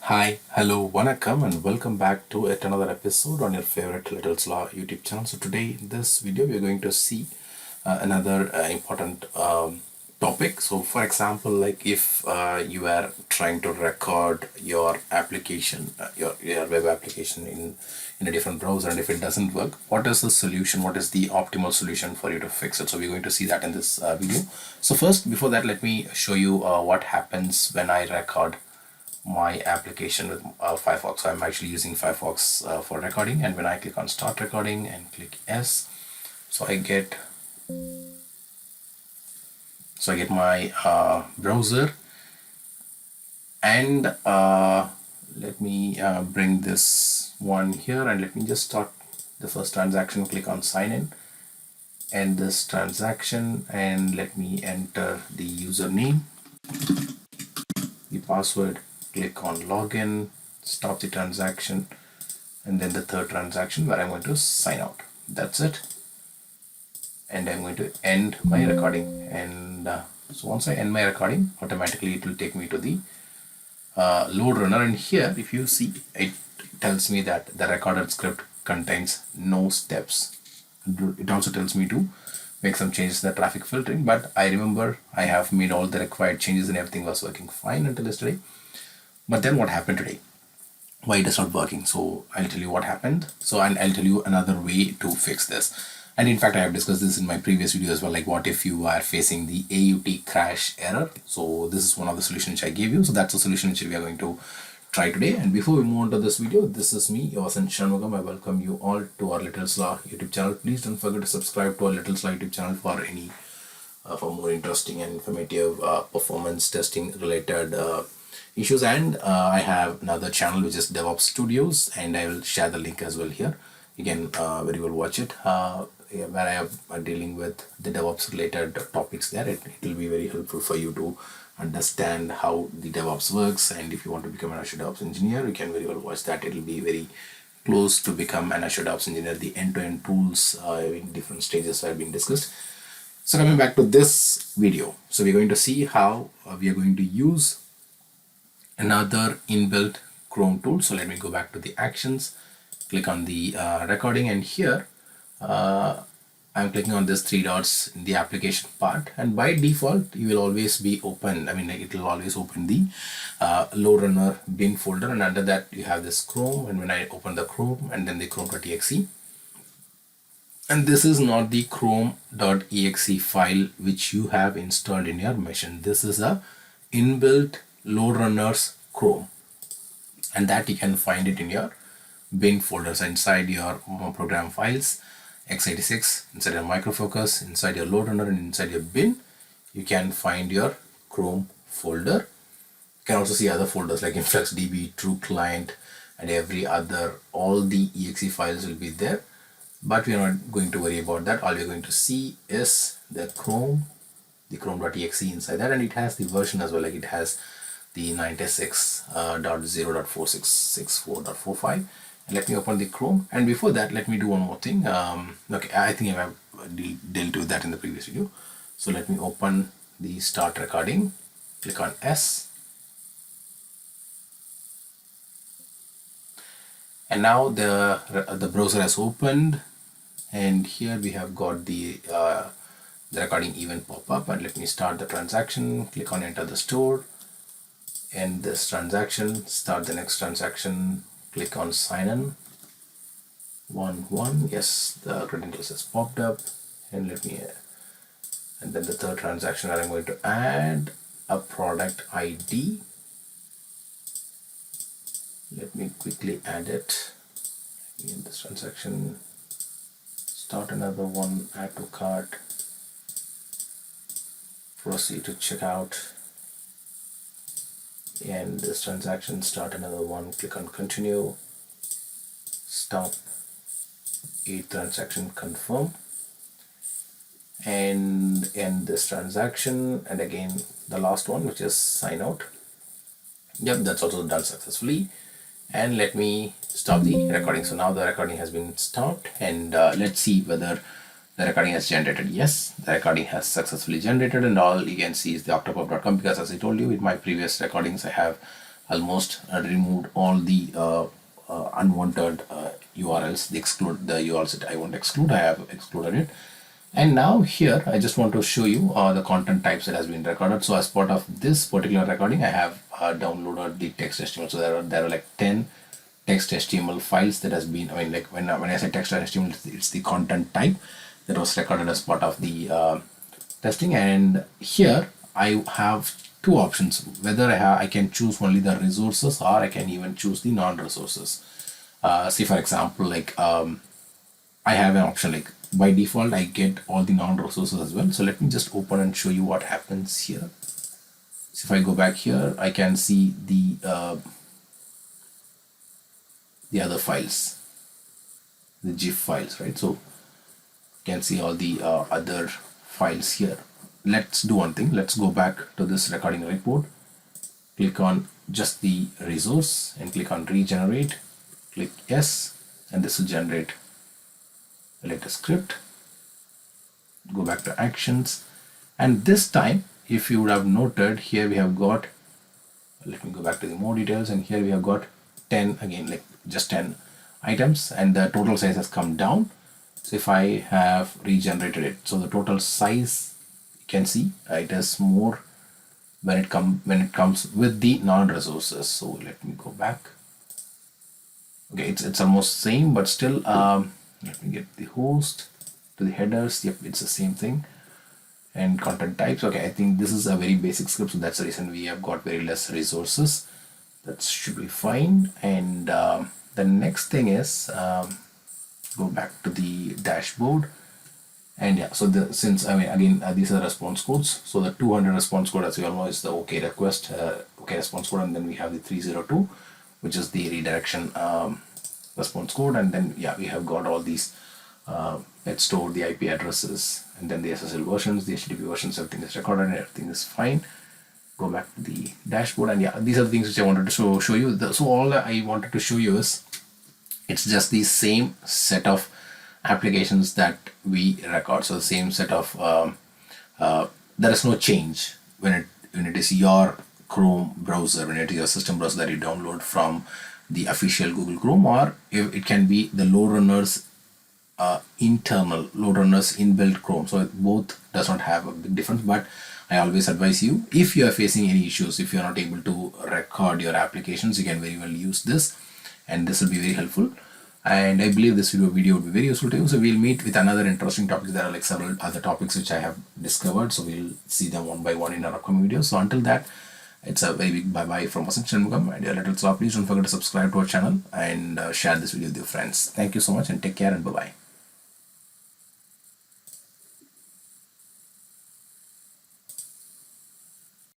Hi, hello, vanakkam, and welcome back to yet another episode on your favorite Little's Law YouTube channel. So today in this video, we're going to see another important topic. So for example, like if you are trying to record your application, your web application in a different browser, and if it doesn't work, what is the solution? What is the optimal solution for you to fix it? So we're going to see that in this video. So first, before that, let me show you what happens when I record my application with Firefox. So I'm actually using Firefox for recording, and when I click on start recording and click S, so I get my browser, and let me bring this one here, and let me just start the first transaction. Click on sign in, and this transaction, and let me enter the username, the password, click on login, stop the transaction, and then the third transaction where I'm going to sign out. That's it, and I'm going to end my recording. And so once I end my recording, automatically it will take me to the LoadRunner, and here if you see, it tells me that the recorded script contains no steps. It also tells me to make some changes in the traffic filtering, but I remember I have made all the required changes and everything was working fine until yesterday. But then what happened today? Why it is not working? So I'll tell you what happened. So, and I'll tell you another way to fix this. And in fact, I have discussed this in my previous video as well, like what if you are facing the AUT crash error. So this is one of the solutions which I gave you. So that's the solution which we are going to try today. And before we move on to this video, this is me, Yovasan Shanmugam. I welcome you all to our Little Slaw YouTube channel. Please don't forget to subscribe to our Little Slaw YouTube channel for any for more interesting and informative performance testing related issues. And I have another channel which is DevOps Studios, and I will share the link as well here. You can very well watch it, where I am dealing with the DevOps related topics there. It will be very helpful for you to understand how the DevOps works, and if you want to become an Azure DevOps engineer, you can very well watch that. It will be very close to become an Azure DevOps engineer. The end-to-end tools in different stages are being discussed. So coming back to this video, so we're going to see how we are going to use another inbuilt Chrome tool. So let me go back to the actions, click on the recording, and here I'm clicking on this three dots in the application part, and by default you will always be open. I mean, like, it will always open the LoadRunner bin folder, and under that you have this Chrome, and when I open the Chrome and then the Chrome.exe, and this is not the chrome.exe file which you have installed in your machine. This is a inbuilt LoadRunner's Chrome, and that you can find it in your bin folders inside your program files, x86, inside your microfocus, inside your LoadRunner, and inside your bin you can find your Chrome folder. You can also see other folders like InfluxDB, True Client, and every other, all the exe files will be there, but we are not going to worry about that. All we are going to see is the chrome.exe inside that, and it has the version as well, like it has the 96.0.4664.45. And let me open the Chrome, and before that let me do one more thing. Okay, I think I have dealt with that in the previous video. So let me open the start recording, click on S, and now the browser has opened, and here we have got the recording event pop up. And let me start the transaction, click on enter the store, end this transaction, start the next transaction, click on sign in, 1 yes, the credentials has popped up, and let me and then the third transaction where I'm going to add a product ID. Let me quickly add it in this transaction, start another one, add to cart, proceed to checkout, and this transaction, start another one, click on continue, stop, 8th transaction, confirm, and end this transaction, and again the last one, which is sign out. Yep, that's also done successfully. And let me stop the recording. So now the recording has been stopped, and let's see whether the recording has generated. Yes, the recording has successfully generated, and all you can see is the octopop.com, because as I told you in my previous recordings, I have almost removed all the unwanted URLs, the URLs that I want to exclude. I have excluded it. And now here, I just want to show you the content types that has been recorded. So as part of this particular recording, I have downloaded the text HTML. So there are like 10 text HTML files that has been, I mean, like when I say text HTML, it's the content type that was recorded as part of the testing. And here I have two options, whether I can choose only the resources, or I can even choose the non-resources. Say for example, like I have an option like by default I get all the non-resources as well. So let me just open and show you what happens here. So if I go back here, I can see the other files, the GIF files, right? So you can see all the other files here. Let's do one thing. Let's go back to this recording report, click on just the resource and click on regenerate, click yes, and this will generate a latest script. Go back to actions, and this time, if you would have noted, here we have got, let me go back to the more details, and here we have got 10 again, like just 10 items, and the total size has come down. So if I have regenerated it, so the total size, you can see it is more when it comes with the non-resources. So let me go back. Okay, it's almost same, but still let me get the host to the headers. Yep, it's the same thing. And content types. Okay, I think this is a very basic script, so that's the reason we have got very less resources. That should be fine. And the next thing is go back to the dashboard. And yeah, so since I mean again these are response codes. So the 200 response code, as we all know, is the OK request, OK response code, and then we have the 302, which is the redirection response code. And then yeah, we have got all these. Let's store the IP addresses, and then the SSL versions, the HTTP versions, everything is recorded and everything is fine. Go back to the dashboard, and yeah, these are the things which I wanted to show you. So all I wanted to show you is it's just the same set of applications that we record. So the same set of there is no change when it is your Chrome browser, when it is your system browser that you download from the official Google Chrome, or if it can be the LoadRunner's internal LoadRunner's inbuilt Chrome. So both does not have a big difference, but I always advise you, if you are facing any issues, if you are not able to record your applications, you can very well use this, and this will be very helpful. And I believe this video would be very useful to you. So we'll meet with another interesting topic. There are like several other topics which I have discovered, so we'll see them one by one in our upcoming videos. So until that, it's a very big bye-bye from Vasanth Shanmugam and your little star. Please don't forget to subscribe to our channel and share this video with your friends. Thank you so much, and take care, and bye-bye.